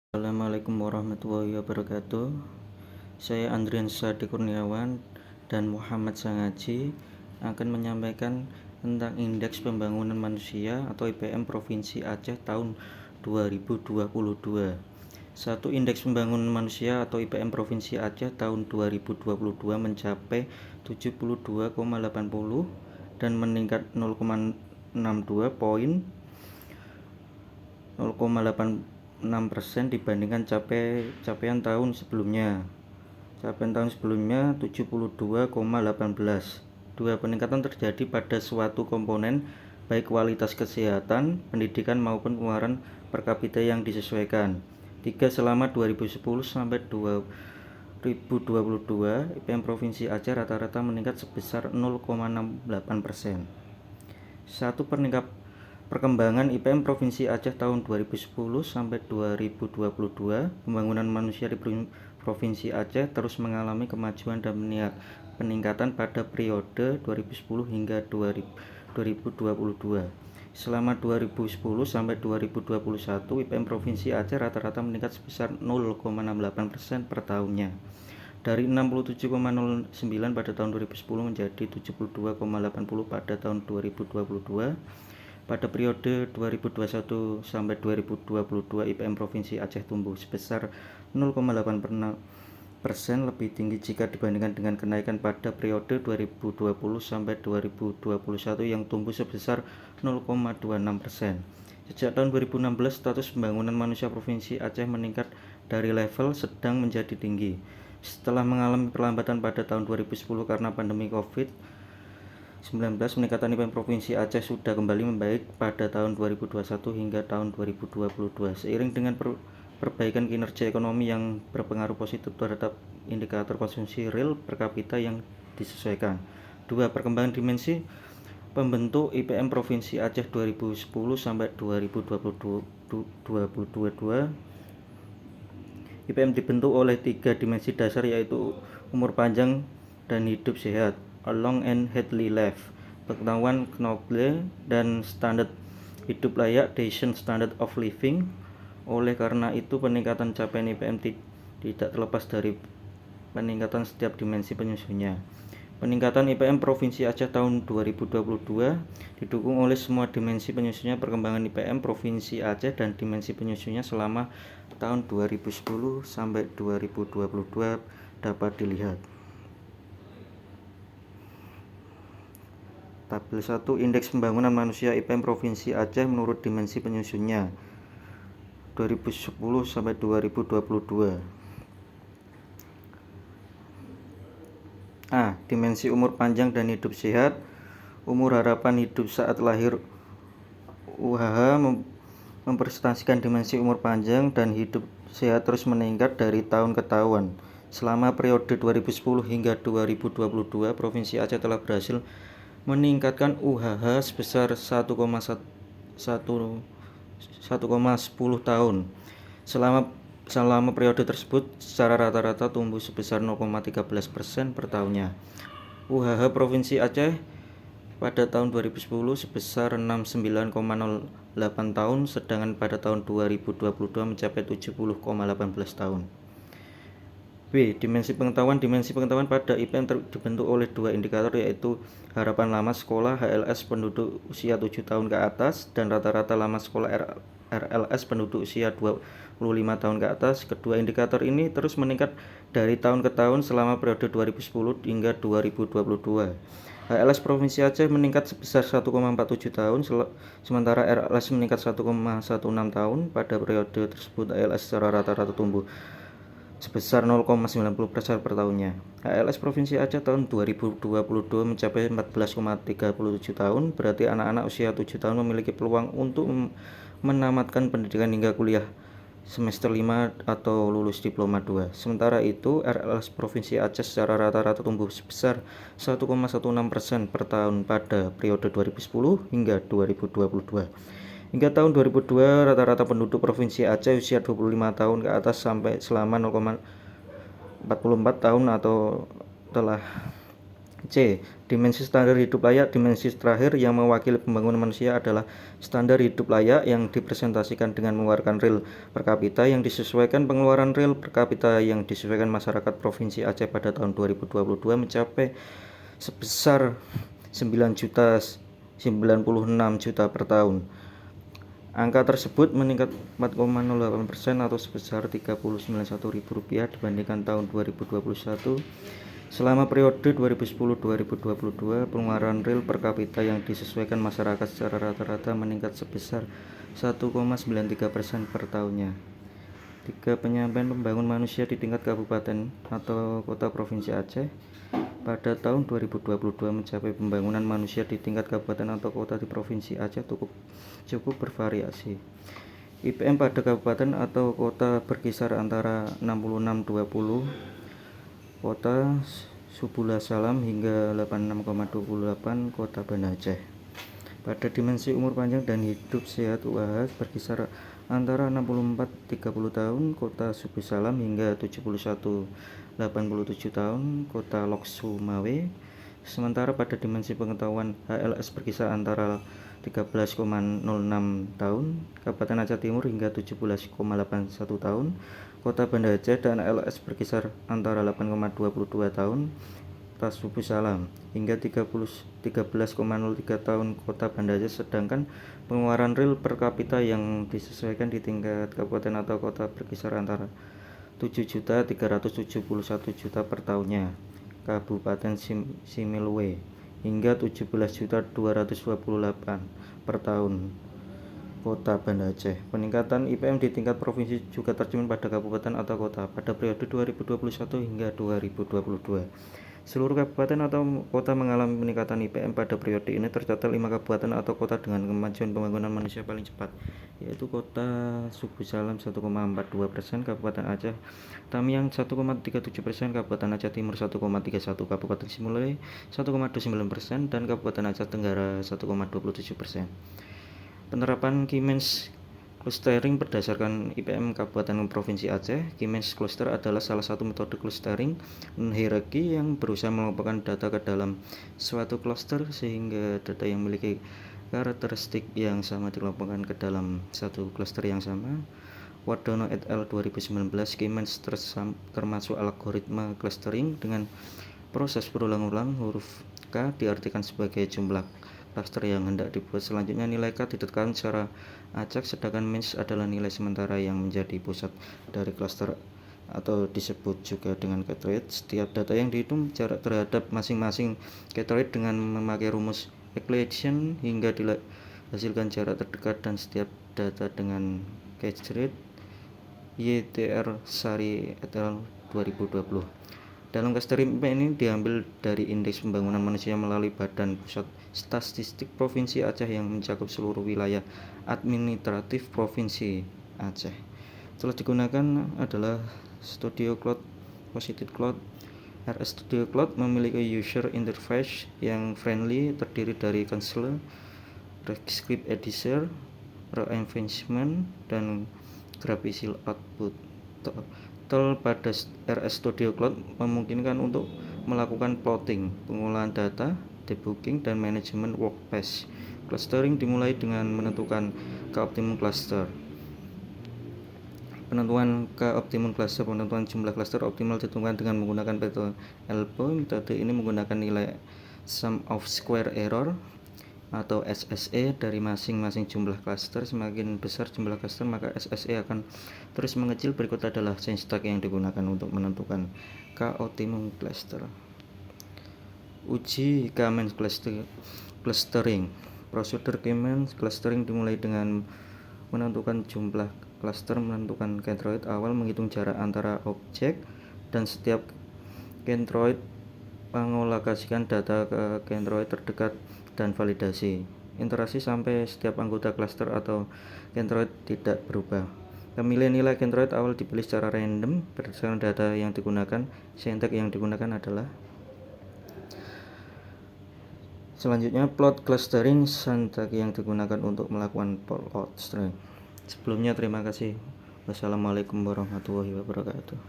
Assalamualaikum warahmatullahi wabarakatuh. Saya Andrian Sadi Kurniawan dan Muhammad Sangaji akan menyampaikan tentang Indeks Pembangunan Manusia atau IPM Provinsi Aceh tahun 2022. Satu Indeks Pembangunan Manusia atau IPM Provinsi Aceh tahun 2022 mencapai 72,80 dan meningkat 0,62 poin 0,86% dibandingkan capaian tahun sebelumnya. Capaian tahun sebelumnya 72,18. Dua peningkatan terjadi pada suatu komponen baik kualitas kesehatan, pendidikan maupun pengeluaran per kapita yang disesuaikan. 3. Selama 2010 sampai 2022, IPM Provinsi Aceh rata-rata meningkat sebesar 0,68%. 1. Perkembangan IPM Provinsi Aceh tahun 2010 sampai 2022. Pembangunan manusia di Provinsi Aceh terus mengalami kemajuan dan peningkatan pada periode 2010 hingga 2022. Selama 2010 sampai 2021, IPM Provinsi Aceh rata-rata meningkat sebesar 0,68% per tahunnya. Dari 67,09 pada tahun 2010 menjadi 72,80 pada tahun 2022. Pada periode 2021 sampai 2022, IPM Provinsi Aceh tumbuh sebesar 0,8% lebih tinggi jika dibandingkan dengan kenaikan pada periode 2020 sampai 2021 yang tumbuh sebesar 0,26%. Sejak tahun 2016, status pembangunan manusia Provinsi Aceh meningkat dari level sedang menjadi tinggi. Setelah mengalami perlambatan pada tahun 2010 karena pandemi COVID-19, peningkatan IPM Provinsi Aceh sudah kembali membaik pada tahun 2021 hingga tahun 2022. Seiring dengan perbaikan kinerja ekonomi yang berpengaruh positif terhadap indikator konsumsi real per kapita yang disesuaikan. 2. Perkembangan dimensi pembentuk IPM Provinsi Aceh 2010 sampai 2022. IPM dibentuk oleh 3 dimensi dasar, yaitu umur panjang dan hidup sehat, a long and healthy life, pengetahuan knowledge, dan standar hidup layak, decent standard of living. Oleh karena itu, peningkatan capaian IPM tidak terlepas dari peningkatan setiap dimensi penyusunnya. Peningkatan IPM Provinsi Aceh tahun 2022 didukung oleh semua dimensi penyusunnya. Perkembangan IPM Provinsi Aceh dan dimensi penyusunnya selama tahun 2010 sampai 2022 dapat dilihat. Tabel 1. Indeks Pembangunan Manusia IPM Provinsi Aceh menurut dimensi penyusunnya 2010 sampai 2022. A. Dimensi umur panjang dan hidup sehat. Umur harapan hidup saat lahir UHH mempresentasikan dimensi umur panjang dan hidup sehat terus meningkat dari tahun ke tahun. Selama periode 2010 hingga 2022, Provinsi Aceh telah berhasil meningkatkan UHH sebesar 1,10 tahun. Selama periode tersebut, secara rata-rata tumbuh sebesar 0,13% per tahunnya. UHH Provinsi Aceh pada tahun 2010 sebesar 69,08 tahun, sedangkan pada tahun 2022 mencapai 70,18 tahun. B. Dimensi pengetahuan. Dimensi pengetahuan pada IPM dibentuk oleh 2 indikator, yaitu harapan lama sekolah HLS penduduk usia 7 tahun ke atas dan rata-rata lama sekolah RLS penduduk usia 25 tahun ke atas. Kedua indikator ini terus meningkat dari tahun ke tahun selama periode 2010 hingga 2022. HLS Provinsi Aceh meningkat sebesar 1,47 tahun, sementara RLS meningkat 1,16 tahun. Pada periode tersebut, HLS secara rata-rata tumbuh sebesar 0,90% per tahunnya. HLS Provinsi Aceh tahun 2022 mencapai 14,37 tahun, berarti anak-anak usia 7 tahun memiliki peluang untuk menamatkan pendidikan hingga kuliah semester 5 atau lulus diploma 2. Sementara itu, RLS Provinsi Aceh secara rata-rata tumbuh sebesar 1,16% per tahun pada periode 2010 hingga 2022. Hingga tahun 2002, rata-rata penduduk Provinsi Aceh usia 25 tahun ke atas sampai selama 0,44 tahun atau telah C. Dimensi standar hidup layak. Dimensi terakhir yang mewakili pembangunan manusia adalah standar hidup layak yang dipresentasikan dengan mengeluarkan real per kapita yang disesuaikan. Pengeluaran real per kapita yang disesuaikan masyarakat Provinsi Aceh pada tahun 2022 mencapai sebesar 9.096 juta per tahun. Angka tersebut meningkat 4,08% atau sebesar Rp39.100 dibandingkan tahun 2021. Selama periode 2010-2022, pengeluaran real per kapita yang disesuaikan masyarakat secara rata-rata meningkat sebesar 1,93% per tahunnya. 3. Penyampaian pembangunan manusia di tingkat kabupaten atau kota Provinsi Aceh pada tahun 2022 mencapai pembangunan manusia di tingkat kabupaten atau kota di Provinsi Aceh cukup bervariasi. IPM pada kabupaten atau kota berkisar antara 66,20 kota Subula Salam hingga 86,28 kota Banda Aceh. Pada dimensi umur panjang dan hidup sehat UAH berkisar antara 64-30 tahun kota Subula Salam hingga 71-87 tahun kota Lok Sumawe. Sementara pada dimensi pengetahuan HLS berkisar antara 13,06 tahun Kabupaten Aceh Timur hingga 17,81 tahun Kota Banda Aceh, dan LS berkisar antara 8,22 tahun Kota Subula Salam hingga 13,03 tahun Kota Banda Aceh. Sedangkan pengeluaran real per kapita yang disesuaikan di tingkat kabupaten atau kota berkisar antara 7.371 juta per tahunnya Kabupaten Similwe hingga 17.228 per tahun Kota Banda Aceh. Peningkatan IPM di tingkat provinsi juga tercermin pada kabupaten atau kota pada periode 2021 hingga 2022. Seluruh kabupaten atau kota mengalami peningkatan IPM pada periode ini. Tercatat 5 kabupaten atau kota dengan kemajuan pembangunan manusia paling cepat, yaitu Kota Subula Salam 1,42%, Kabupaten Aceh Tamiang 1,37%, Kabupaten Aceh Timur 1,31%, Kabupaten Similwe 1,29%, dan Kabupaten Aceh Tenggara 1,27%. Penerapan Kimens Clustering berdasarkan IPM Kabupaten Provinsi Aceh. Kimens Cluster adalah salah satu metode clustering dan hierarki yang berusaha mengelompokkan data ke dalam suatu cluster sehingga data yang memiliki karakteristik yang sama dikelompokkan ke dalam satu cluster yang sama. Wardono et al. 2019. Kimens termasuk algoritma clustering dengan proses berulang-ulang. Huruf K diartikan sebagai jumlah cluster yang hendak dibuat. Selanjutnya nilai K ditetapkan secara acak, sedangkan means adalah nilai sementara yang menjadi pusat dari cluster atau disebut juga dengan ketroid. Setiap data yang dihitung jarak terhadap masing-masing ketroid dengan memakai rumus Euclidean hingga dihasilkan jarak terdekat, dan setiap data dengan ketroid. YTR Sari et al. 2020. Dalam clustering ini diambil dari Indeks Pembangunan Manusia melalui Badan Pusat Statistik Provinsi Aceh yang mencakup seluruh wilayah administratif Provinsi Aceh. Telah digunakan adalah Studio Cloud, Positive Cloud. RS Studio Cloud memiliki user interface yang friendly, terdiri dari console, script editor, reinforcement, dan graphical output. Pada RS Studio Cloud memungkinkan untuk melakukan plotting, pengolahan data, debugging, dan manajemen workspace. Clustering dimulai dengan menentukan keoptimum cluster. Penentuan keoptimum cluster. Penentuan jumlah cluster optimal ditentukan dengan menggunakan metode ELPO. Metode ini menggunakan nilai sum of square error atau SSE dari masing-masing jumlah cluster. Semakin besar jumlah cluster, maka SSE akan terus mengecil. Berikut adalah syntax yang digunakan untuk menentukan K-optimum cluster. Uji K-means clustering. Prosedur K-means clustering dimulai dengan menentukan jumlah cluster, menentukan centroid awal, menghitung jarak antara objek dan setiap centroid, mengolokasikan data ke centroid terdekat, dan validasi interaksi sampai setiap anggota cluster atau centroid tidak berubah. Pemilihan nilai centroid awal dipilih secara random berdasarkan data yang digunakan. Syntax yang digunakan adalah selanjutnya plot clustering. Syntax yang digunakan untuk melakukan plot clustering. Sebelumnya terima kasih. Wassalamualaikum warahmatullahi wabarakatuh.